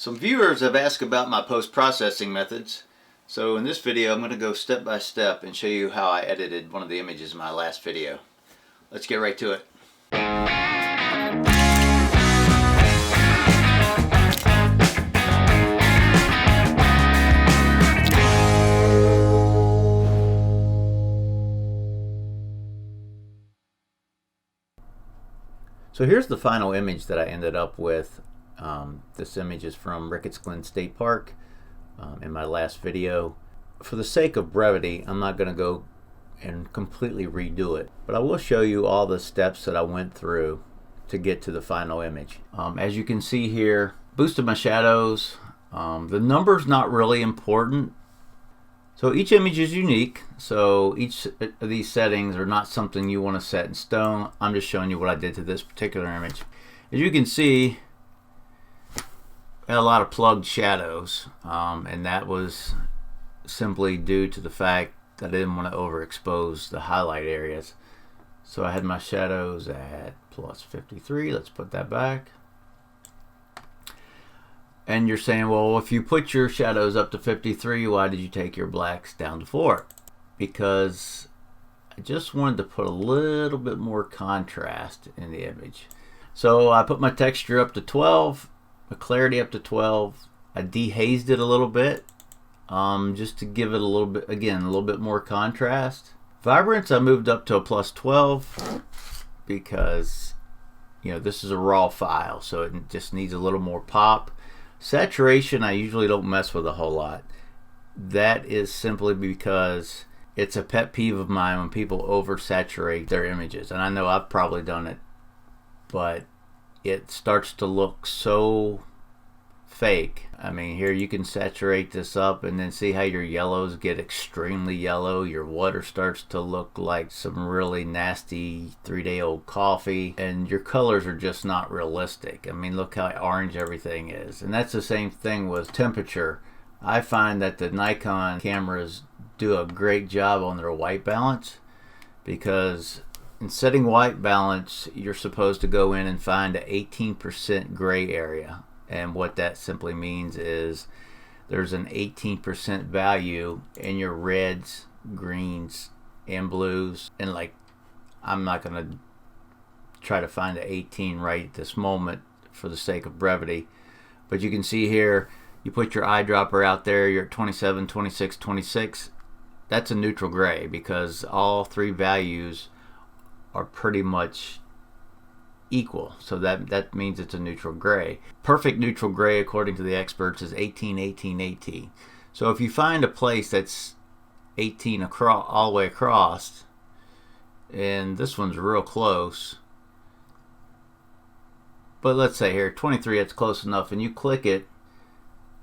Some viewers have asked about my post-processing methods, so in this video I'm going to go step by step and show you how I edited one of the images in my last video. Let's get right to it. So here's the final image that I ended up with. This image is from Ricketts Glen State Park in my last video. For the sake of brevity, I'm not going to go and completely redo it, but I will show you all the steps that I went through to get to the final image. As you can see here, boosted my shadows. The number's not really important. So each image is unique, so each of these settings are not something you want to set in stone. I'm just showing you what I did to this particular image. As you can see, I had a lot of plugged shadows, and that was simply due to the fact that I didn't want to overexpose the highlight areas. So I had my shadows at plus 53. Let's put that back. And you're saying, well, if you put your shadows up to 53, why did you take your blacks down to 4? Because I just wanted to put a little bit more contrast in the image. So I put my texture up to 12, my clarity up to 12. I dehazed it a little bit, just to give it a little bit, again, a little bit more contrast. Vibrance I moved up to a plus 12 because, you know, this is a raw file, so it just needs a little more pop. Saturation I usually don't mess with a whole lot. That is simply because it's a pet peeve of mine when people oversaturate their images, and I know I've probably done it, but it starts to look so fake. I mean, here you can saturate this up and then see how your yellows get extremely yellow. Your water starts to look like some really nasty 3-day-old coffee, and your colors are just not realistic. I mean, look how orange everything is. And that's the same thing with temperature. I find that the Nikon cameras do a great job on their white balance, because in setting white balance, you're supposed to go in and find an 18% gray area. And what that simply means is there's an 18% value in your reds, greens, and blues. And like, I'm not going to try to find an 18 right at this moment for the sake of brevity. But you can see here, you put your eyedropper out there, you're at 27, 26, 26. That's a neutral gray because all three values are pretty much equal, so that means it's a neutral gray. Perfect neutral gray, according to the experts, is 18, 18, 18. So if you find a place that's 18 across, all the way across, and this one's real close, but let's say here 23, it's close enough, and you click it,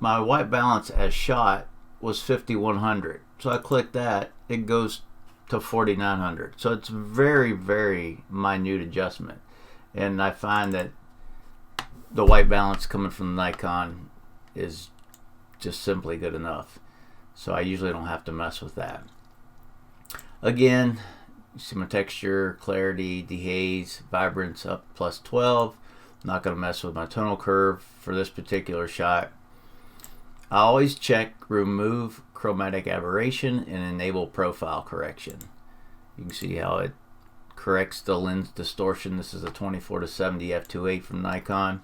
my white balance as shot was 5100, so I click that, it goes to 4900. So it's very, very minute adjustment. And I find that the white balance coming from the Nikon is just simply good enough. So I usually don't have to mess with that. Again, you see my texture, clarity, dehaze, vibrance up plus 12. I'm not going to mess with my tonal curve for this particular shot. I always check remove chromatic aberration and enable profile correction. You can see how it corrects the lens distortion. This is a 24-70 f2.8 from Nikon.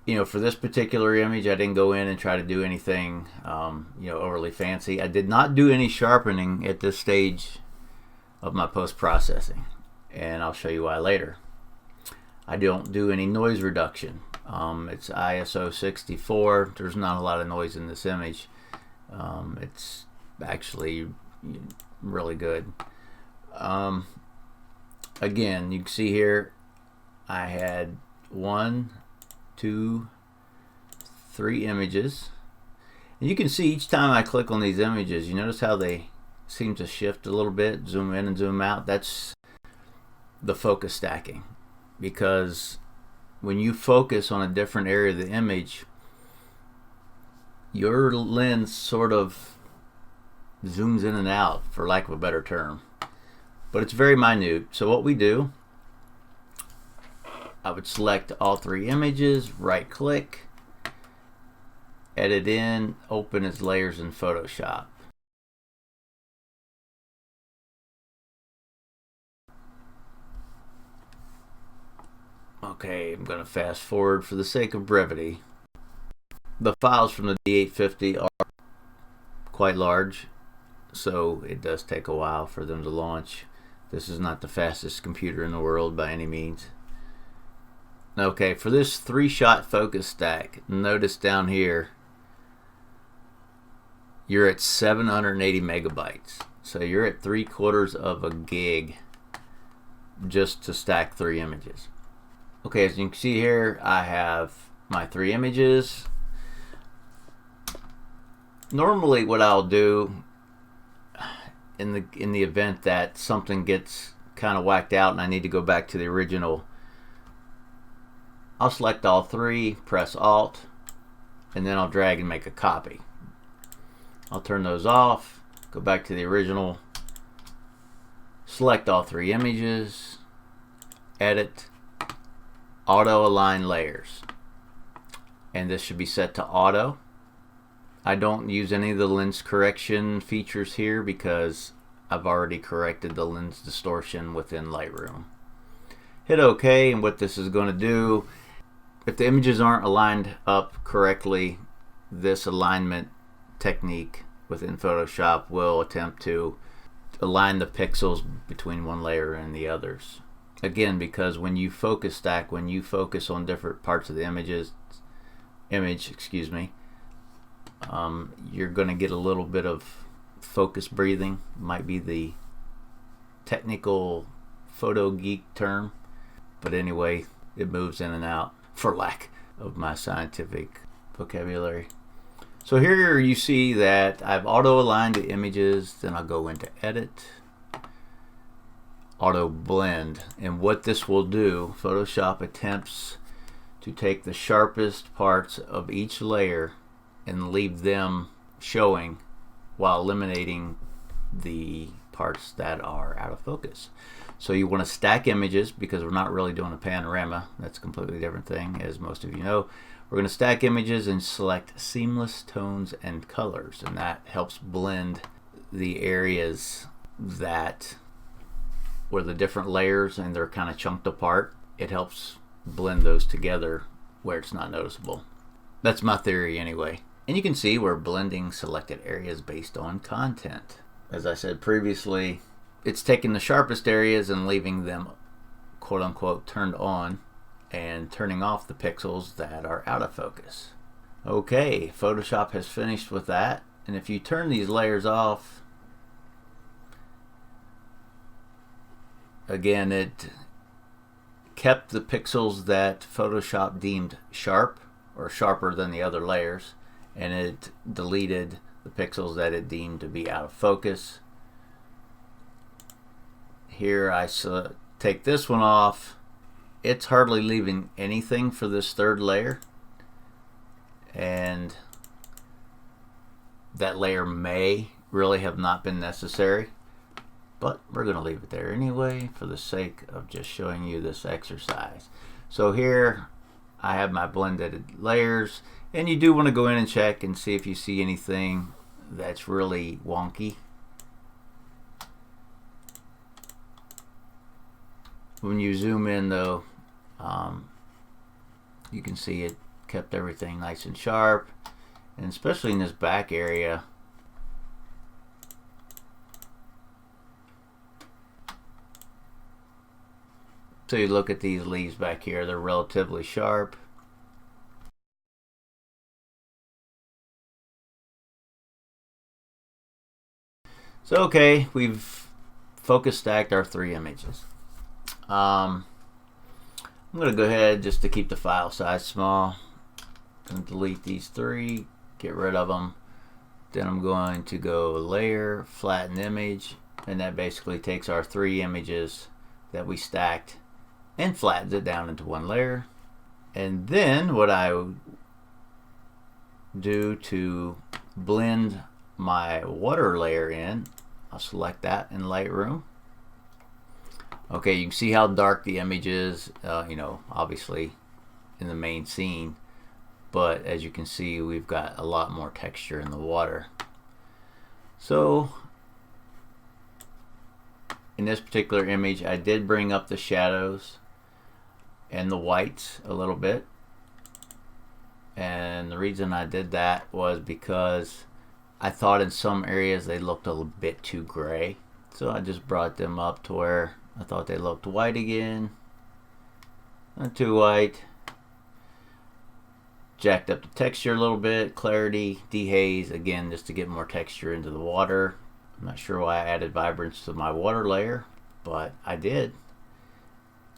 You know, for this particular image, I didn't go in and try to do anything, you know, overly fancy. I did not do any sharpening at this stage of my post-processing, and I'll show you why later. I don't do any noise reduction. It's ISO 64. There's not a lot of noise in this image. It's actually really good. Again, you can see here I had 1, 2, 3 images, and you can see each time I click on these images, you notice how they seem to shift a little bit, zoom in and zoom out. That's the focus stacking, because when you focus on a different area of the image, your lens sort of zooms in and out, for lack of a better term, but it's very minute. So what we do, I would select all three images, right click, edit in, open as layers in Photoshop. Okay, I'm going to fast forward for the sake of brevity. The files from the D850 are quite large, so it does take a while for them to launch. This is not the fastest computer in the world by any means. Okay, for this 3-shot focus stack, notice down here you're at 780 megabytes. So you're at 3/4 of a gig just to stack 3 images. Okay, as you can see here, I have my 3 images. Normally what I'll do in the event that something gets kind of whacked out and I need to go back to the original, I'll select all 3, press Alt, and then I'll drag and make a copy. I'll turn those off, go back to the original, select all 3 images, edit, auto align layers, and this should be set to auto. I don't use any of the lens correction features here because I've already corrected the lens distortion within Lightroom. Hit OK, and what this is going to do, if the images aren't aligned up correctly, this alignment technique within Photoshop will attempt to align the pixels between one layer and the others. Again, because when you focus stack, when you focus on different parts of the image, you're going to get a little bit of focus breathing. Might be the technical photo geek term, but anyway, it moves in and out for lack of my scientific vocabulary. So here you see that I've auto aligned the images, then I'll go into edit, auto blend, and what this will do, Photoshop attempts to take the sharpest parts of each layer and leave them showing while eliminating the parts that are out of focus. So you want to stack images because we're not really doing a panorama. That's a completely different thing, as most of you know. We're going to stack images and select seamless tones and colors, and that helps blend the areas that where the different layers and they're kind of chunked apart. It helps blend those together where it's not noticeable. That's my theory anyway. And you can see we're blending selected areas based on content. As I said previously, it's taking the sharpest areas and leaving them quote unquote turned on and turning off the pixels that are out of focus. Okay, Photoshop has finished with that, and if you turn these layers off, again, it kept the pixels that Photoshop deemed sharp or sharper than the other layers, and it deleted the pixels that it deemed to be out of focus. Here I take this one off. It's hardly leaving anything for this third layer, and that layer may really have not been necessary, but we're going to leave it there anyway for the sake of just showing you this exercise. So here I have my blended layers, and you do want to go in and check and see if you see anything that's really wonky. When you zoom in though, you can see it kept everything nice and sharp, and especially in this back area. So you look at these leaves back here, they're relatively sharp. So okay, we've focus stacked our 3 images. I'm going to go ahead just to keep the file size small and delete these 3, get rid of them. Then I'm going to go layer, flatten image, and that basically takes our 3 images that we stacked and flattens it down into one layer. And then what I would do to blend my water layer in, I'll select that in Lightroom. Okay, you can see how dark the image is, you know, obviously in the main scene, but as you can see, we've got a lot more texture in the water. So in this particular image, I did bring up the shadows and the whites a little bit, and the reason I did that was because I thought in some areas they looked a little bit too gray, so I just brought them up to where I thought they looked white again. Not too white. Jacked up the texture a little bit, clarity, dehaze, again just to get more texture into the water. I'm not sure why I added vibrance to my water layer, but I did.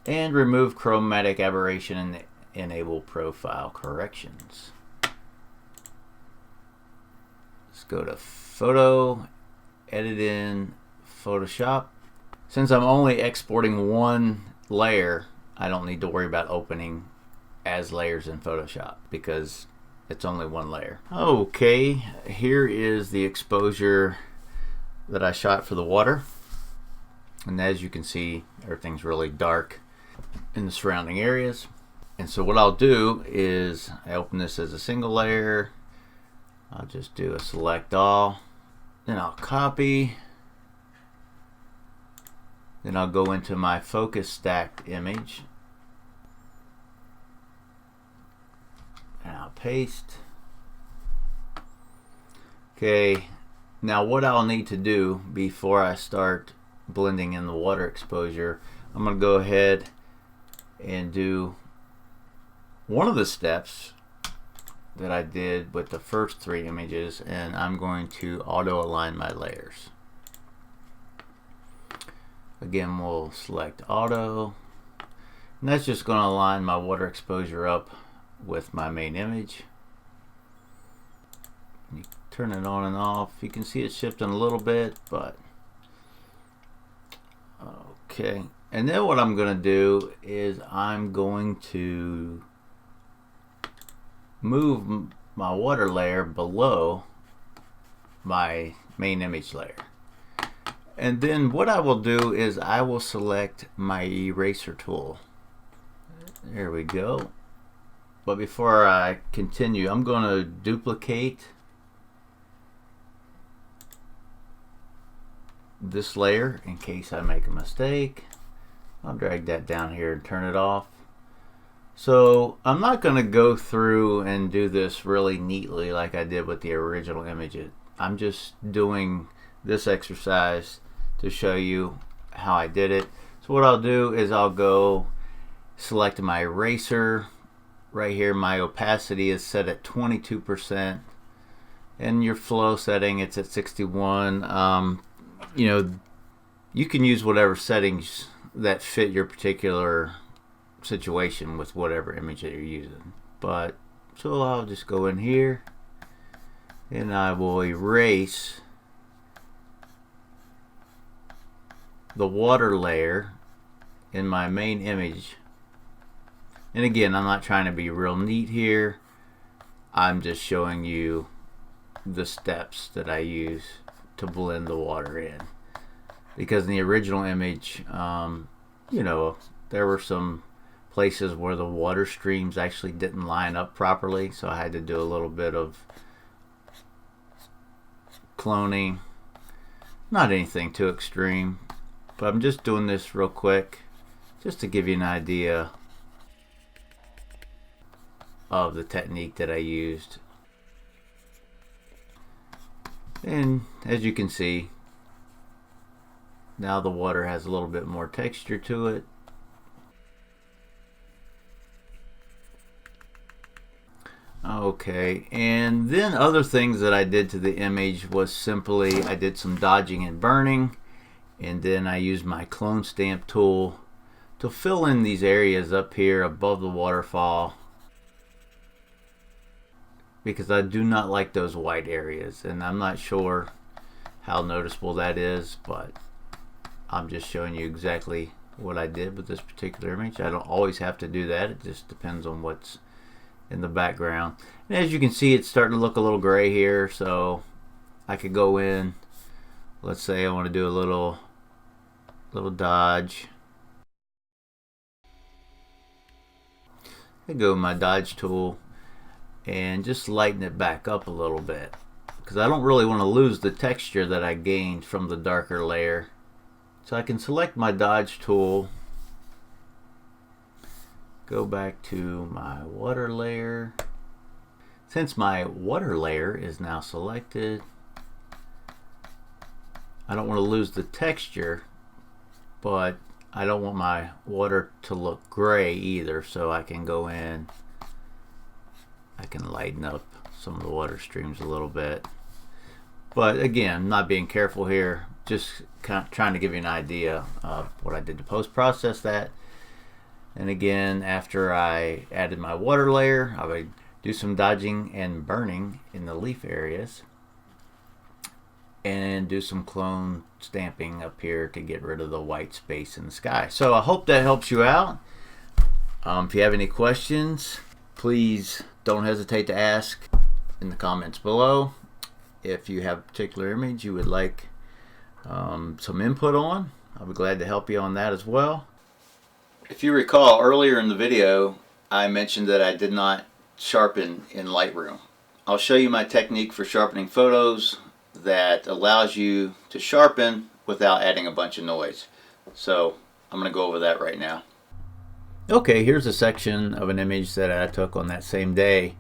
And remove chromatic aberration and enable profile corrections. Let's go to Photo, Edit in Photoshop. Since I'm only exporting one layer, I don't need to worry about opening as layers in Photoshop because it's only one layer. Okay, here is the exposure that I shot for the water. And as you can see, everything's really dark in the surrounding areas. And so what I'll do is I open this as a single layer. I'll just do a select all. Then I'll copy. Then I'll go into my focus stacked image. And I'll paste. Okay, now what I'll need to do before I start blending in the water exposure, I'm going to go ahead and do one of the steps that I did with the first three images, and I'm going to auto align my layers. Again, we'll select auto, and that's just going to align my water exposure up with my main image. You turn it on and off. You can see it shifting a little bit, but okay. And then what I'm going to do is I'm going to move my water layer below my main image layer. And then what I will do is I will select my eraser tool. There we go. But before I continue, I'm going to duplicate this layer in case I make a mistake. I'll drag that down here and turn it off. So I'm not going to go through and do this really neatly like I did with the original image. I'm just doing this exercise to show you how I did it. So what I'll do is I'll go select my eraser. Right here my opacity is set at 22%, and your flow setting it's at 61. You know, you can use whatever settings that fit your particular situation with whatever image that you're using. But so I'll just go in here and I will erase the water layer in my main image. And again, I'm not trying to be real neat here. I'm just showing you the steps that I use to blend the water in. Because in the original image, you know, there were some places where the water streams actually didn't line up properly, so I had to do a little bit of cloning. Not anything too extreme, but I'm just doing this real quick just to give you an idea of the technique that I used. And as you can see, now the water has a little bit more texture to it. Okay, and then other things that I did to the image was simply I did some dodging and burning, and then I used my clone stamp tool to fill in these areas up here above the waterfall, because I do not like those white areas, and I'm not sure how noticeable that is, but I'm just showing you exactly what I did with this particular image. I don't always have to do that, it just depends on what's in the background. And as you can see, it's starting to look a little gray here, so I could go in, let's say I want to do a little dodge, I go with my Dodge tool and just lighten it back up a little bit, because I don't really want to lose the texture that I gained from the darker layer. So I can select my Dodge tool, go back to my water layer. Since my water layer is now selected, I don't want to lose the texture, but I don't want my water to look gray either, so I can go in, I can lighten up some of the water streams a little bit. But again, not being careful here, just kind of trying to give you an idea of what I did to post-process that. And again, after I added my water layer, I would do some dodging and burning in the leaf areas, and do some clone stamping up here to get rid of the white space in the sky. So I hope that helps you out. If you have any questions, please don't hesitate to ask in the comments below. If you have a particular image you would like some input on, I'll be glad to help you on that as well. If you recall, earlier in the video I mentioned that I did not sharpen in Lightroom. I'll show you my technique for sharpening photos that allows you to sharpen without adding a bunch of noise. So I'm going to go over that right now. Okay, here's a section of an image that I took on that same day,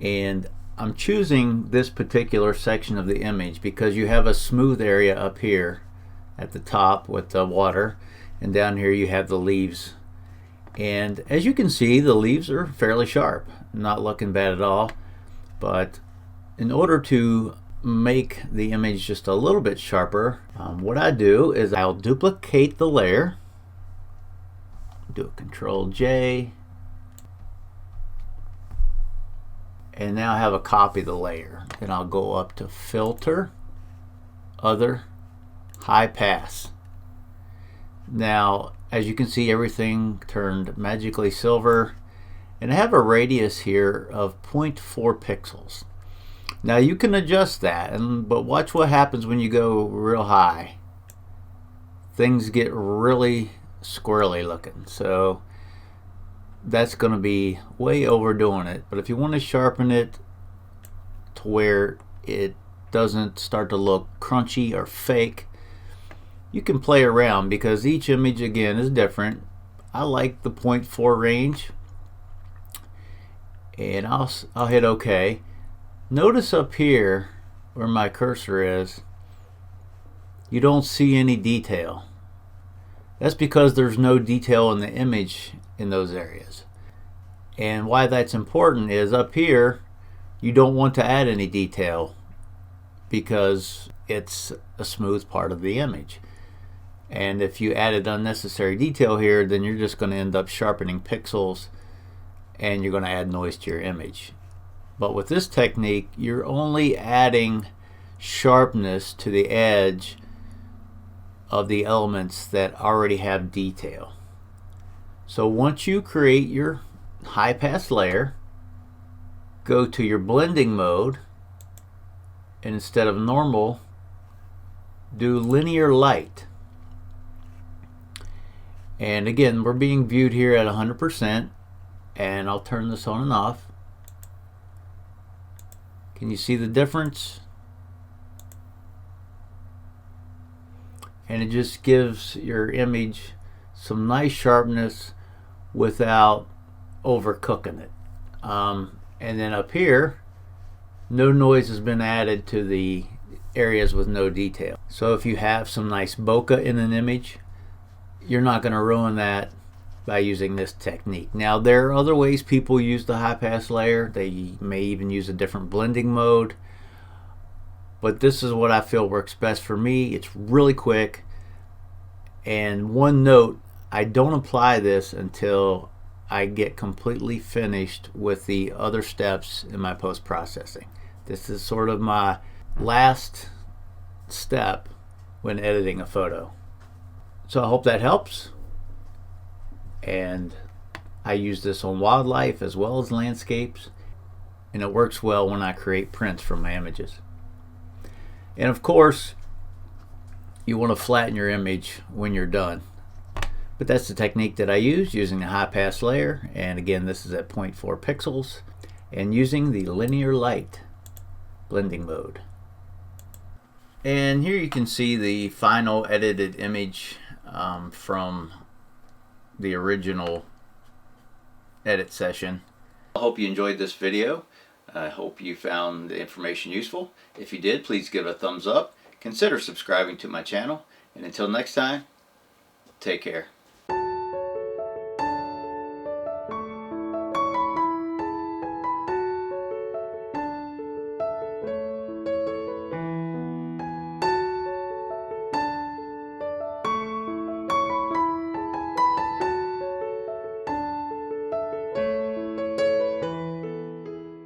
and I'm choosing this particular section of the image because you have a smooth area up here at the top with the water, and down here you have the leaves. And as you can see, the leaves are fairly sharp, not looking bad at all. But in order to make the image just a little bit sharper, what I do is I'll duplicate the layer, do a Control J, and now I have a copy of the layer. Then I'll go up to Filter, Other, High Pass. Now as you can see, everything turned magically silver, and I have a radius here of 0.4 pixels. Now you can adjust that, but watch what happens when you go real high. Things get really squirrely looking, so that's going to be way overdoing it. But if you want to sharpen it to where it doesn't start to look crunchy or fake, you can play around, because each image again is different. I like the 0.4 range, and I'll hit OK. Notice up here where my cursor is, you don't see any detail. That's because there's no detail in the image in those areas. And why that's important is up here you don't want to add any detail because it's a smooth part of the image. And if you added unnecessary detail here, then you're just going to end up sharpening pixels and you're going to add noise to your image. But with this technique, you're only adding sharpness to the edge of the elements that already have detail. So once you create your high pass layer, go to your blending mode, and instead of normal, do linear light. And again, we're being viewed here at 100%, and I'll turn this on and off. Can you see the difference? And it just gives your image some nice sharpness without overcooking it. And then up here, no noise has been added to the areas with no detail. So if you have some nice bokeh in an image, you're not going to ruin that by using this technique. Now there are other ways people use the high pass layer. They may even use a different blending mode, but this is what I feel works best for me. It's really quick. And one note, I don't apply this until I get completely finished with the other steps in my post-processing. This is sort of my last step when editing a photo. So I hope that helps. And I use this on wildlife as well as landscapes, and it works well when I create prints from my images. And of course, you want to flatten your image when you're done. But that's the technique that I use, using a high pass layer, and again this is at 0.4 pixels, and using the linear light blending mode. And here you can see the final edited image from the original edit session. I hope you enjoyed this video. I hope you found the information useful. If you did, please give it a thumbs up. Consider subscribing to my channel. And until next time, take care.